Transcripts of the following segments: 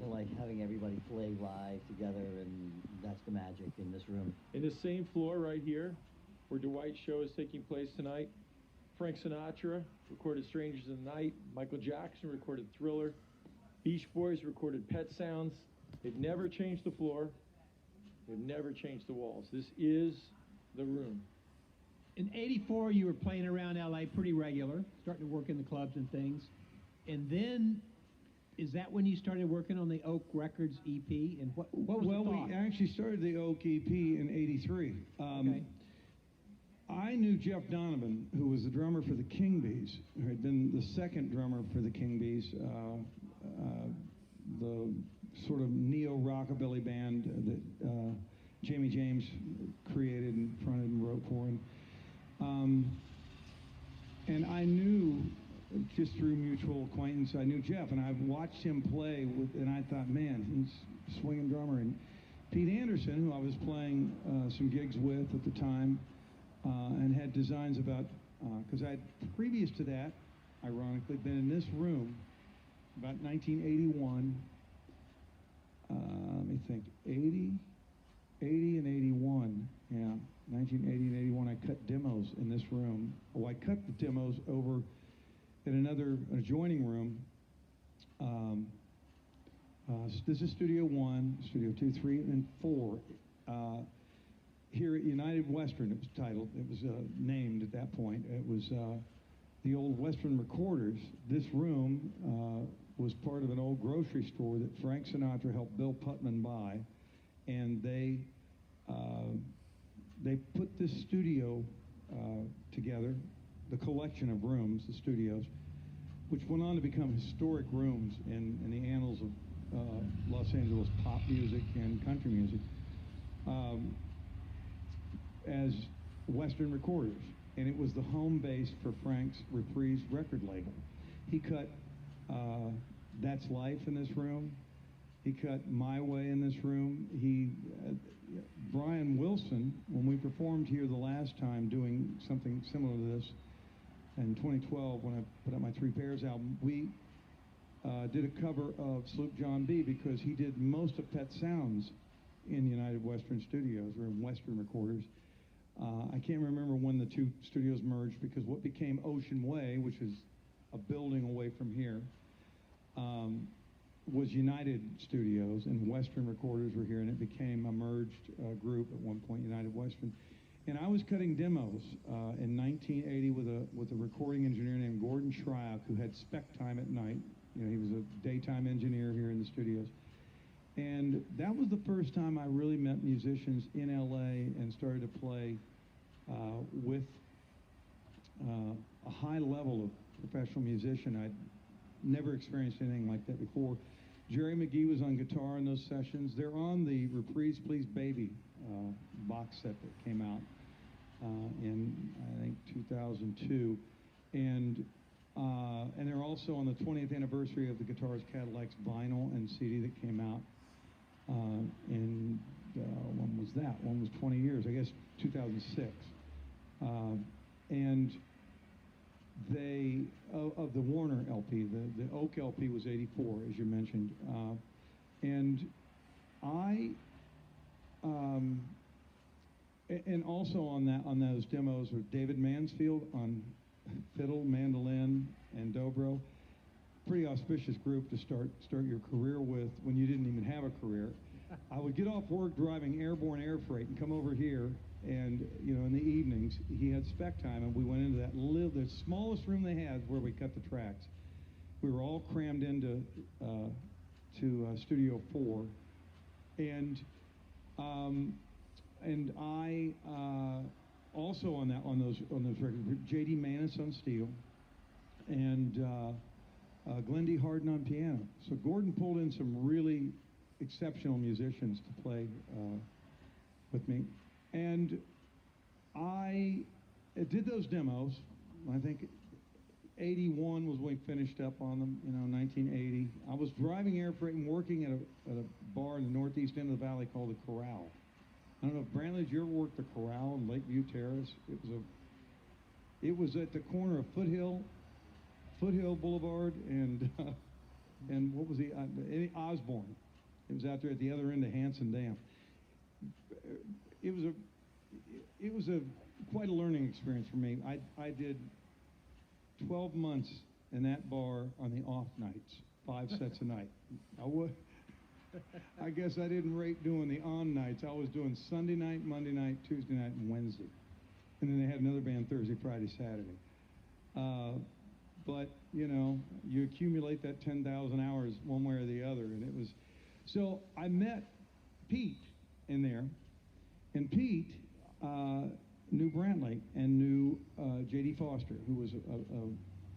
of like having everybody play live together, and that's the magic in this room. In the same floor right here, where Dwight's show is taking place tonight, Frank Sinatra recorded Strangers in the Night. Michael Jackson recorded Thriller. Beach Boys recorded Pet Sounds. They've never changed the floor. They've never changed the walls. This is the room. In '84, you were playing around LA pretty regular, starting to work in the clubs and things. And then, is that when you started working on the Oak Records EP? And what was the thought? We actually started the Oak EP in '83. Okay. I knew Jeff Donovan, who was the drummer for the King Bees, who had been the second drummer for the King Bees, the sort of neo-rockabilly band that Jamie James created and fronted and wrote for him. And I knew, just through mutual acquaintance, I knew Jeff, and I've watched him play, and I thought, man, he's a swinging drummer. And Pete Anderson, who I was playing some gigs with at the time, and had designs about, because I had, previous to that, ironically, been in this room about 1981, let me think, 80 and 81, yeah, 1980 and 81, I cut demos in this room. Oh, I cut the demos over in another adjoining room. This is Studio 1, Studio 2, 3, and 4. Here at United Western, it was titled, it was named at that point. It was the old Western Recorders. This room was part of an old grocery store that Frank Sinatra helped Bill Putman buy, and they put this studio together, the collection of rooms, the studios, which went on to become historic rooms in the annals of Los Angeles pop music and country music. As Western Recorders, and it was the home base for Frank's Reprise record label. He cut That's Life in this room. He cut My Way in this room. Brian Wilson, when we performed here the last time doing something similar to this in 2012, when I put out my Three Pairs album, we did a cover of Sloop John B. because he did most of Pet Sounds in United Western Studios, or in Western Recorders. I can't remember when the two studios merged, because what became Ocean Way, which is a building away from here, was United Studios, and Western Recorders were here, and it became a merged group at one point, United Western. And I was cutting demos in 1980 with a recording engineer named Gordon Shryock, who had spec time at night. You know, he was a daytime engineer here in the studios. And that was the first time I really met musicians in LA and started to play with a high level of professional musician. I'd never experienced anything like that before. Jerry McGee was on guitar in those sessions. They're on the Reprise Please Baby box set that came out in, I think, 2002. And they're also on the 20th anniversary of the Guitars Cadillacs vinyl and CD that came out. When was that? One was 20 years, I guess 2006. And they, of the Warner LP, the Oak LP was 84, as you mentioned. And also on those demos were David Mansfield on fiddle, mandolin, and dobro. Pretty auspicious group to start your career with when you didn't even have a career. I would get off work driving airborne air freight and come over here, and in the evenings he had spec time, and we went into the smallest room they had where we cut the tracks. We were all crammed into Studio 4, and I also on those records, J.D. Maness on steel, and Glendy Harden on piano. So Gordon pulled in some really exceptional musicians to play with me. And I did those demos. I think 81 was when we finished up on them, 1980. I was driving air freight and working at a bar in the northeast end of the valley called the Corral. I don't know if Brantley, did you ever work the Corral in Lakeview Terrace? It was at the corner of Foothill Boulevard and and what was Osborne. It was out there at the other end of Hanson Dam. It was a quite a learning experience for me. I did 12 months in that bar on the off nights, 5 sets a night. I guess I didn't rate doing the on nights. I was doing Sunday night, Monday night, Tuesday night, and Wednesday. And then they had another band Thursday, Friday, Saturday. But, you accumulate that 10,000 hours one way or the other. And it was, so I met Pete in there. And Pete knew Brantley and knew J.D. Foster, who was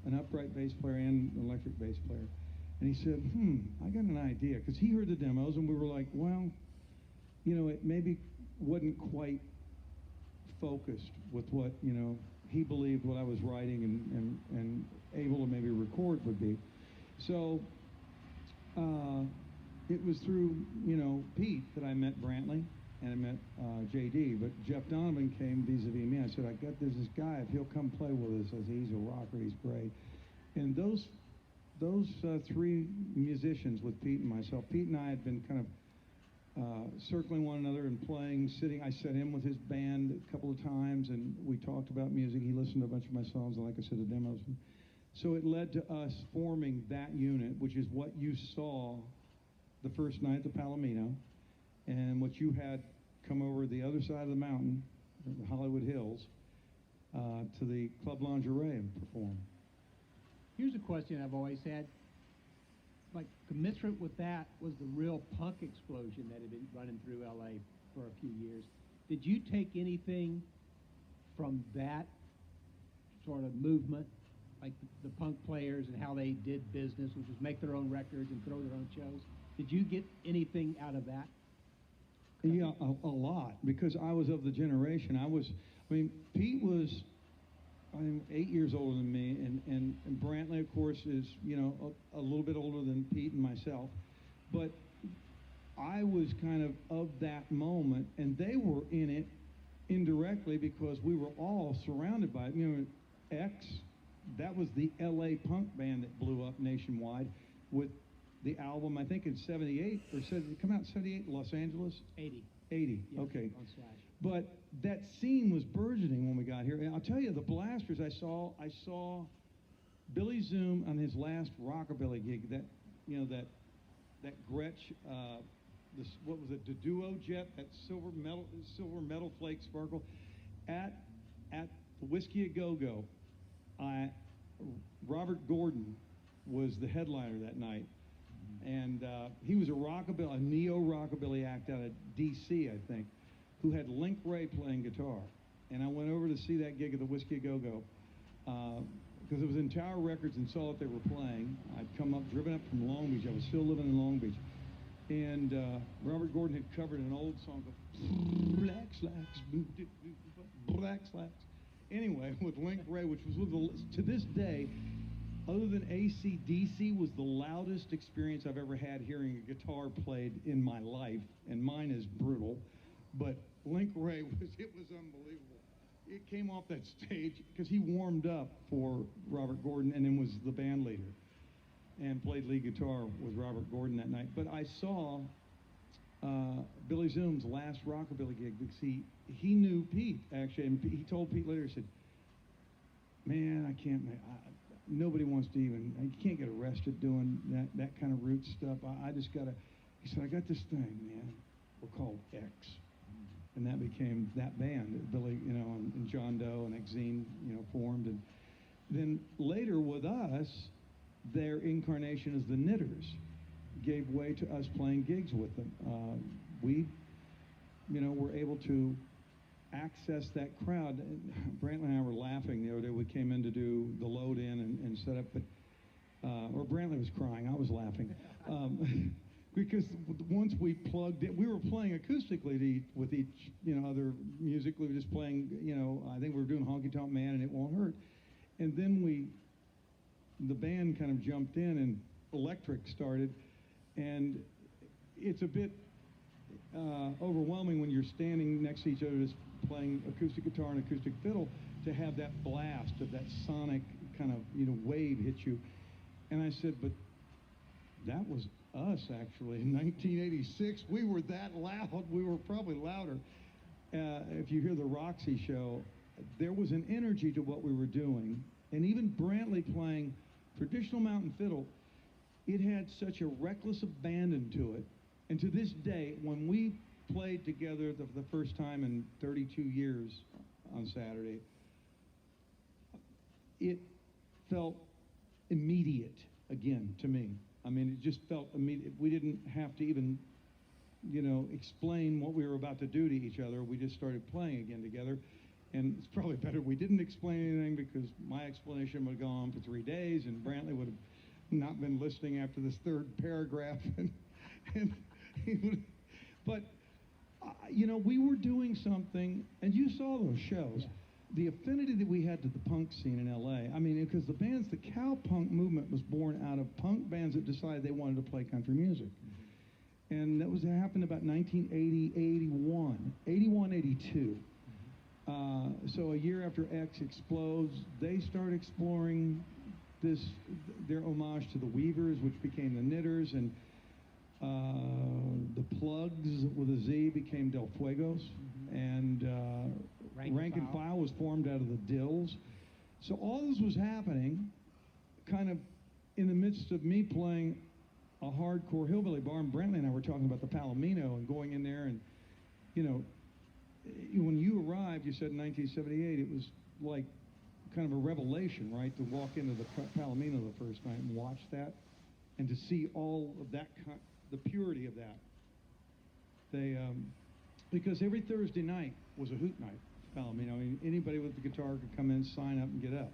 an upright bass player and an electric bass player. And he said, I got an idea. Because he heard the demos, and we were like, well, it maybe wasn't quite focused with what, he believed what I was writing and able to maybe record would be. So it was through, Pete that I met Brantley and I met J.D. But Jeff Donovan came vis-a-vis me. I said, there's this guy, if he'll come play with us, he's a rocker, he's great. And those three musicians with Pete and myself, Pete and I had been kind of circling one another and playing, sitting. I sat in with his band a couple of times, and we talked about music. He listened to a bunch of my songs, and like I said, the demos. So it led to us forming that unit, which is what you saw the first night at the Palomino, and what you had come over the other side of the mountain, the Hollywood Hills, to the Club Lingerie and perform. Here's a question I've always had. Like, commensurate with that was the real punk explosion that had been running through L.A. for a few years. Did you take anything from that sort of movement, like the punk players and how they did business, which was make their own records and throw their own shows? Did you get anything out of that? Yeah, a lot, because I was of the generation. Pete was 8 years older than me, and Brantley, of course, is, a little bit older than Pete and myself. But I was kind of that moment, and they were in it indirectly because we were all surrounded by it. X, that was the L.A. punk band that blew up nationwide with the album, I think in 78, or did it come out in 78 in Los Angeles? 80. 80, Yeah, okay. on Slash. But that scene was burgeoning when we got here. And I'll tell you, the Blasters, I saw Billy Zoom on his last rockabilly gig, that Gretsch, what was it, the Duo Jet, that silver metal flake sparkle, at the Whiskey A Go-Go. Robert Gordon was the headliner that night. And he was a neo-rockabilly act out of D.C., I think, who had Link Ray playing guitar. And I went over to see that gig at the Whiskey A Go-Go because it was in Tower Records and saw what they were playing. I'd driven up from Long Beach. I was still living in Long Beach. And Robert Gordon had covered an old song called Black Slacks, Black Slacks. Anyway, with Link Ray, which was to this day, other than AC/DC, was the loudest experience I've ever had hearing a guitar played in my life, and mine is brutal. But Link Ray it was unbelievable. It came off that stage because he warmed up for Robert Gordon and then was the band leader and played lead guitar with Robert Gordon that night. But I saw Billy Zoom's last rockabilly gig because he knew Pete, actually, and he told Pete later, he said, man, I can't nobody wants to you can't get arrested doing that kind of root stuff. I just got to, he said, I got this thing, man. We're called X. And that became that band that Billy, and John Doe and Exene, formed. And then later with us, their incarnation as the Knitters gave way to us playing gigs with them. We, were able to access that crowd. Brantley and I were laughing the other day. We came in to do the load in and set up, but or Brantley was crying. I was laughing because once we plugged it, we were playing acoustically with each other music. We were just playing. I think we were doing Honky Tonk Man and It Won't Hurt, and then the band kind of jumped in and electric started, and it's a bit overwhelming when you're standing next to each other just playing acoustic guitar and acoustic fiddle to have that blast of that sonic kind of wave hit you. And I said, but That was us, actually. In 1986, we were that loud. We were probably louder. If you hear the Roxy show, there was an energy to what we were doing. And even Brantley playing traditional mountain fiddle, it had such a reckless abandon to it. And to this day, when we played together the first time in 32 years on Saturday, it felt immediate again to me. I mean, it just felt immediate. We didn't have to even, explain what we were about to do to each other. We just started playing again together. And it's probably better we didn't explain anything, because my explanation would have gone on for 3 days, and Brantley would have not been listening after this third paragraph. And he would, but, we were doing something, and you saw those shows. Yeah. The affinity that we had to the punk scene in L.A., I mean, because the cowpunk movement was born out of punk bands that decided they wanted to play country music. Mm-hmm. And that happened about 1980, 81, 82. So a year after X explodes, they start exploring their homage to the Weavers, which became the Knitters, and the Plugs with a Z became Del Fuegos, mm-hmm. and Rank and File was formed out of the Dills. So all this was happening kind of in the midst of me playing a hardcore hillbilly bar, and Brantley and I were talking about the Palomino and going in there, and, when you arrived, you said in 1978, it was like kind of a revelation, right, to walk into the Palomino the first night and watch that, and to see all of that, the purity of that. They, because every Thursday night was a hoot night, Palomino. I mean, anybody with the guitar could come in, sign up, and get up.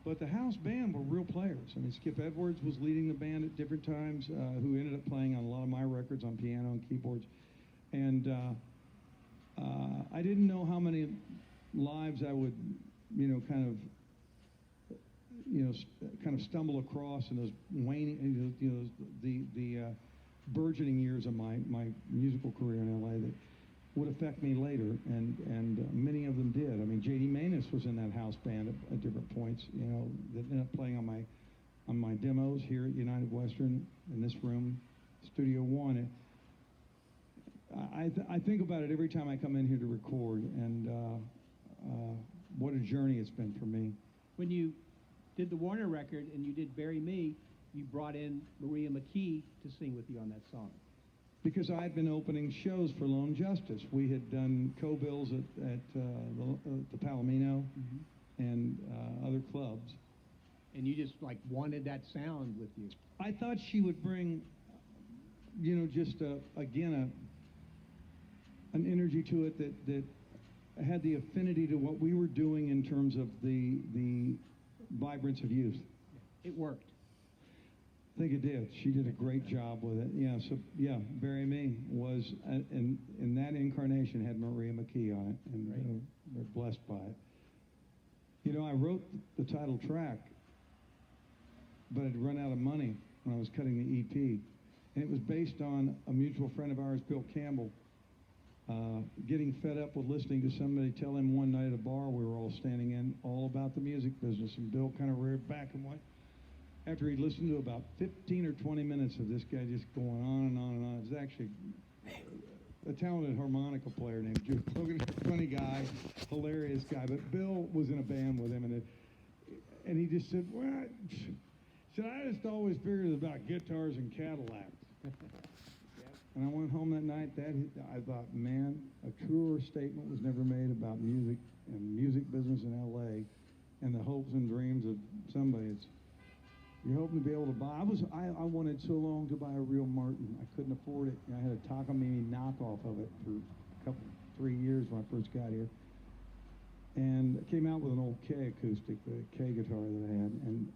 But the house band were real players. I mean, Skip Edwards was leading the band at different times, who ended up playing on a lot of my records on piano and keyboards. And I didn't know how many lives I would, kind of stumble across in those waning, the burgeoning years of my musical career in L.A. that would affect me later, and many of them did. I mean, J.D. Maness was in that house band at different points, that ended up playing on my demos here at United Western in this room, Studio One. I think about it every time I come in here to record, and what a journey it's been for me. When you did the Warner record and you did Bury Me, you brought in Maria McKee to sing with you on that song. Because I had been opening shows for Lone Justice. We had done co-bills at the Palomino, mm-hmm. and other clubs. And you just wanted that sound with you. I thought she would bring, just an energy to it that had the affinity to what we were doing in terms of the vibrance of youth. It worked. I think it did. She did a great job with it. Yeah, so, Bury Me was, in that incarnation, had Maria McKee on it, and we're blessed by it. I wrote the title track, but I'd run out of money when I was cutting the EP, and it was based on a mutual friend of ours, Bill Campbell, getting fed up with listening to somebody tell him one night at a bar we were all standing in all about the music business, and Bill kind of reared back and went, after he'd listened to about 15 or 20 minutes of this guy just going on and on and on. It was actually a talented harmonica player named Jude Logan, funny guy, hilarious guy, but Bill was in a band with him, and he just said, I just always figured it was about guitars and Cadillacs. And I went home that night, I thought, man, a truer statement was never made about music and music business in L.A. and the hopes and dreams of somebody. You're hoping to be able to buy. I wanted so long to buy a real Martin. I couldn't afford it. I had a Takamine knockoff of it for 3 years when I first got here. And I came out with an old K acoustic, the K guitar that I had, and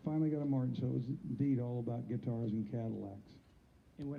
finally got a Martin. So it was indeed all about guitars and Cadillacs. And when